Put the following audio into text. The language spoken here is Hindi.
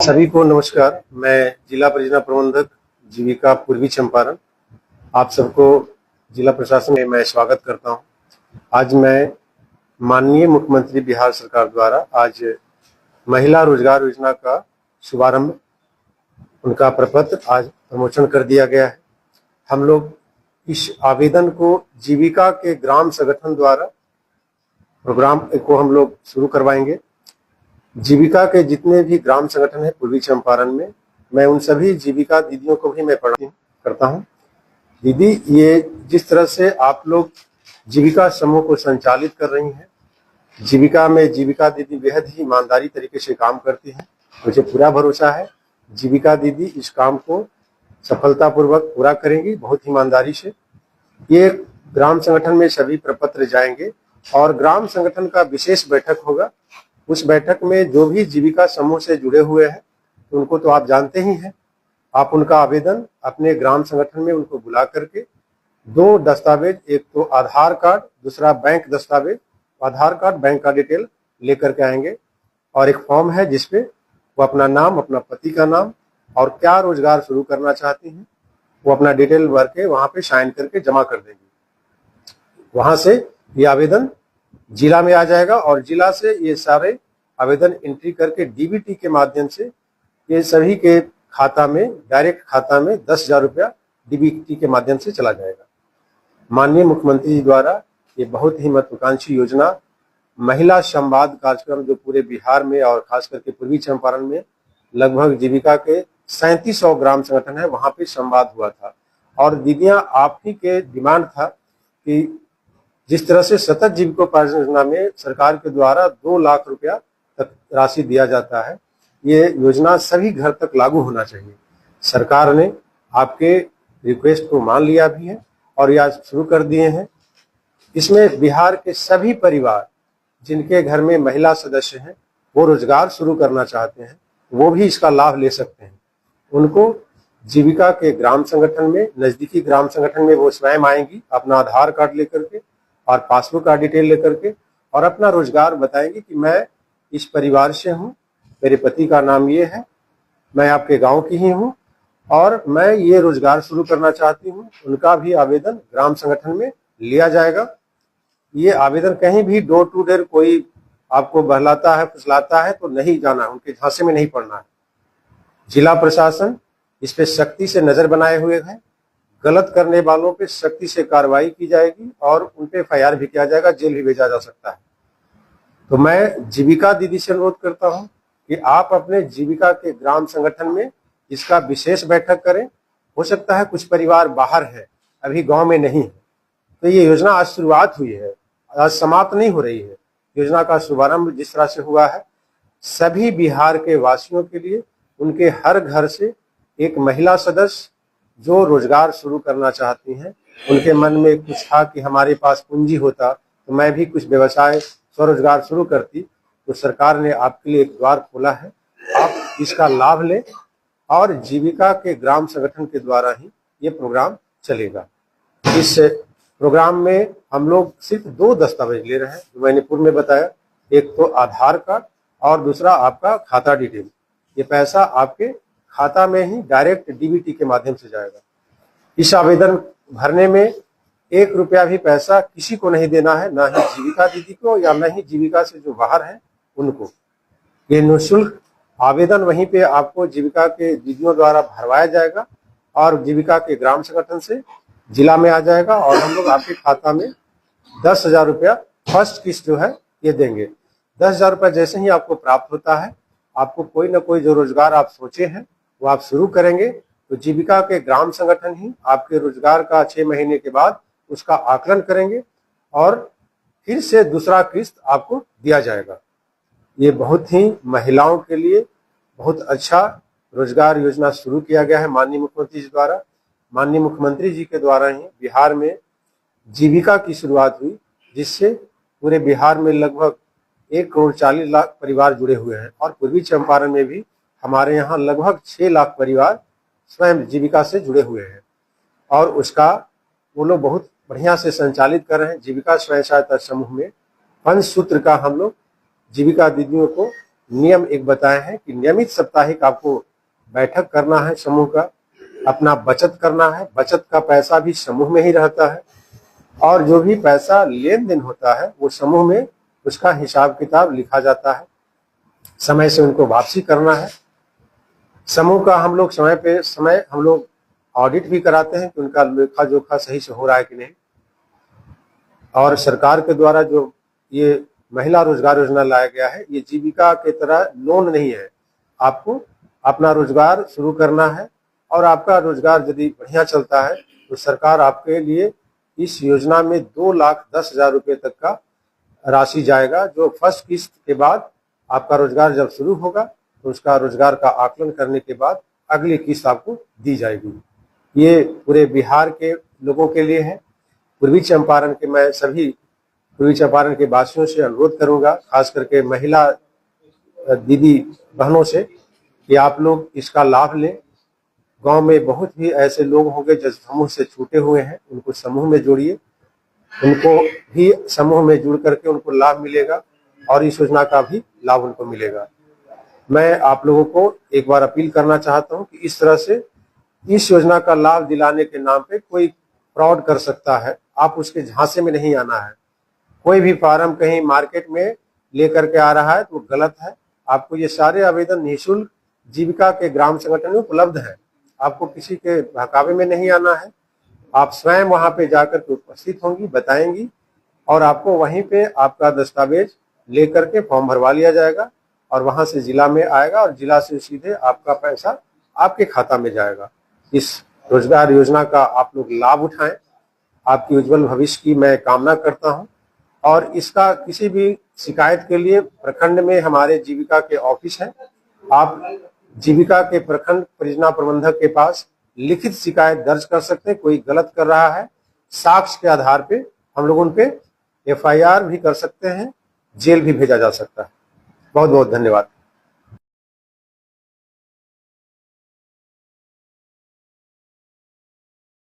सभी को नमस्कार। मैं जिला परियोजना प्रबंधक जीविका पूर्वी चंपारण, आप सबको जिला प्रशासन में मैं स्वागत करता हूं। आज मैं माननीय मुख्यमंत्री बिहार सरकार द्वारा आज महिला रोजगार योजना का शुभारंभ, उनका प्रपत्र आज प्रमोशन कर दिया गया है। हम लोग इस आवेदन को जीविका के ग्राम संगठन द्वारा प्रोग्राम को हम लोग शुरू करवाएंगे। जीविका के जितने भी ग्राम संगठन है पूर्वी चंपारण में, मैं उन सभी जीविका दीदियों को भी मैं प्रणाम करता हूं। दीदी, ये जिस तरह से आप लोग जीविका समूह को संचालित कर रही हैं, जीविका में जीविका दीदी बेहद ही ईमानदारी तरीके से काम करती हैं। मुझे पूरा भरोसा है जीविका दीदी इस काम को सफलतापूर्वक पूरा करेंगी, बहुत ईमानदारी से। ये ग्राम संगठन में सभी प्रपत्र जाएंगे और ग्राम संगठन का विशेष बैठक होगा। उस बैठक में जो भी जीविका समूह से जुड़े हुए हैं उनको तो आप जानते ही हैं। आप उनका आवेदन अपने ग्राम संगठन में उनको बुला करके 2 दस्तावेज, एक तो आधार कार्ड, दूसरा बैंक दस्तावेज, आधार कार्ड बैंक का डिटेल लेकर के आएंगे और एक फॉर्म है जिसपे वो अपना नाम, अपना पति का नाम और क्या रोजगार शुरू करना चाहती हैं वो अपना डिटेल भर के वहां पे साइन करके जमा कर देंगे। वहां से ये आवेदन जिला में आ जाएगा और जिला से ये सारे आवेदन एंट्री करके डीबीटी के माध्यम से ये सभी के खाता में, डायरेक्ट खाता में 10,000 रुपया डीबीटी के माध्यम से चला जाएगा। माननीय मुख्यमंत्री जी द्वारा ये बहुत ही महत्वाकांक्षी योजना महिला संवाद कार्यक्रम जो पूरे बिहार में और खास करके पूर्वी चंपारण में लगभग जीविका के 3700 ग्राम संगठन है, वहां पे संवाद हुआ था। और दीदियां, आप ही के डिमांड था कि जिस तरह से सतत जीविकोपार्जन योजना में सरकार के द्वारा 2 लाख रुपया तक राशि दिया जाता है, ये योजना सभी घर तक लागू होना चाहिए। सरकार ने आपके रिक्वेस्ट को मान लिया भी है और ये आज शुरू कर दिए हैं। इसमें बिहार के सभी परिवार जिनके घर में महिला सदस्य हैं, वो रोजगार शुरू करना चाहते हैं, वो भी इसका लाभ ले सकते हैं। उनको जीविका के ग्राम संगठन में, नजदीकी ग्राम संगठन में वो स्वयं आएंगी अपना आधार कार्ड लेकर के और पासबुक का डिटेल लेकर के और अपना रोजगार बताएंगे कि मैं इस परिवार से हूँ, मेरे पति का नाम ये है, मैं आपके गांव की ही हूँ और मैं ये रोजगार शुरू करना चाहती हूँ। उनका भी आवेदन ग्राम संगठन में लिया जाएगा। ये आवेदन कहीं भी डोर टू डोर कोई आपको बहलाता है, फुसलाता है तो नहीं जाना है, उनके झांसे में नहीं पड़ना है। जिला प्रशासन इस पे सख्ती से नजर बनाए हुए है। गलत करने वालों पे सख्ती से कार्रवाई की जाएगी और उन पे FIR भी किया जाएगा, जेल भी भेजा जा सकता है। तो मैं जीविका दीदी से अनुरोध करता हूं कि आप अपने जीविका के ग्राम संगठन में इसका विशेष बैठक करें। हो सकता है कुछ परिवार बाहर है, अभी गांव में नहीं है, तो ये योजना आज शुरुआत हुई है, आज समाप्त नहीं हो रही है। योजना का शुभारंभ जिस तरह से हुआ है, सभी बिहार के वासियों के लिए उनके हर घर से एक महिला सदस्य जो रोजगार शुरू करना चाहती हैं, उनके मन में कुछ था कि हमारे पास पूंजी होता तो मैं भी कुछ व्यवसाय स्वरोजगार शुरू करती, तो सरकार ने आपके लिए एक द्वार खोला है। आप इसका लाभ लें और जीविका के ग्राम संगठन के द्वारा ही ये प्रोग्राम चलेगा। इस प्रोग्राम में हम लोग सिर्फ 2 दस्तावेज ले रहे हैं जो मैंने पूर्व में बताया, एक तो आधार कार्ड और दूसरा आपका खाता डिटेल। ये पैसा आपके खाता में ही डायरेक्ट डीबीटी के माध्यम से जाएगा। इस आवेदन भरने में 1 रुपया भी पैसा किसी को नहीं देना है, ना ही जीविका दीदी को या ना ही जीविका से जो बाहर है उनको। ये निःशुल्क आवेदन वहीं पे आपको जीविका के दीदियों द्वारा भरवाया जाएगा और जीविका के ग्राम संगठन से जिला में आ जाएगा और हम लोग आपके खाता में 10,000 रुपया फर्स्ट किस्त जो है ये देंगे। 10,000 रुपया जैसे ही आपको प्राप्त होता है, आपको कोई ना कोई जो रोजगार आप सोचे हैं वो आप शुरू करेंगे, तो जीविका के ग्राम संगठन ही आपके रोजगार का 6 महीने के बाद उसका आकलन करेंगे और फिर से दूसरा किस्त आपको दिया जाएगा। ये बहुत ही महिलाओं के लिए बहुत अच्छा रोजगार योजना शुरू किया गया है माननीय मुख्यमंत्री जी द्वारा। माननीय मुख्यमंत्री जी के द्वारा ही बिहार में जीविका की शुरुआत हुई, जिससे पूरे बिहार में लगभग 1,40,00,000 परिवार जुड़े हुए हैं और पूर्वी चंपारण में भी हमारे यहाँ लगभग 6 लाख परिवार स्वयं जीविका से जुड़े हुए हैं और उसका वो लोग बहुत बढ़िया से संचालित कर रहे हैं। जीविका स्वयं सहायता समूह में पंचसूत्र का हम लोग जीविका दीदियों को नियम एक बताए हैं कि नियमित साप्ताहिक आपको बैठक करना है समूह का, अपना बचत करना है, बचत का पैसा भी समूह में ही रहता है और जो भी पैसा लेन देन होता है वो समूह में उसका हिसाब किताब लिखा जाता है, समय से उनको वापसी करना है। समूह का हम लोग समय हम लोग ऑडिट भी कराते हैं कि उनका लेखा जोखा सही से हो रहा है कि नहीं। और सरकार के द्वारा जो ये महिला रोजगार योजना लाया गया है, ये जीविका के तरह लोन नहीं है। आपको अपना रोजगार शुरू करना है और आपका रोजगार यदि बढ़िया चलता है तो सरकार आपके लिए इस योजना में 2,10,000 रुपए तक का राशि जाएगा, जो फर्स्ट किस्त के बाद आपका रोजगार जब शुरू होगा तो उसका रोजगार का आकलन करने के बाद अगली किस्त आपको दी जाएगी। ये पूरे बिहार के लोगों के लिए है। पूर्वी चंपारण के मैं सभी पूर्वी चंपारण के वासियों से अनुरोध करूंगा, खास करके महिला दीदी बहनों से, कि आप लोग इसका लाभ लें। गांव में बहुत ही ऐसे लोग होंगे जो समूह से छूटे हुए हैं, उनको समूह में जोड़िए, उनको भी समूह में जुड़ करके उनको लाभ मिलेगा और इस योजना का भी लाभ उनको मिलेगा। मैं आप लोगों को एक बार अपील करना चाहता हूं कि इस तरह से इस योजना का लाभ दिलाने के नाम पे कोई फ्रॉड कर सकता है, आप उसके झांसे में नहीं आना है। कोई भी फार्म कहीं मार्केट में लेकर के आ रहा है तो गलत है। आपको ये सारे आवेदन निःशुल्क जीविका के ग्राम संगठन में उपलब्ध है, आपको किसी के बहकावे में नहीं आना है। आप स्वयं वहां पे जाकर के उपस्थित होंगी, बताएंगी और आपको वहीं पे आपका दस्तावेज लेकर के फॉर्म भरवा लिया जाएगा और वहां से जिला में आएगा और जिला से सीधे आपका पैसा आपके खाता में जाएगा। इस रोजगार योजना का आप लोग लाभ उठाएं। आपकी उज्जवल भविष्य की मैं कामना करता हूं और इसका किसी भी शिकायत के लिए प्रखंड में हमारे जीविका के ऑफिस है। आप जीविका के प्रखंड परियोजना प्रबंधक के पास लिखित शिकायत दर्ज कर सकते हैं। कोई गलत कर रहा है, साक्ष्य के आधार पे हम लोग उन पे FIR भी कर सकते हैं, जेल भी भेजा जा सकता है। बहुत बहुत धन्यवाद।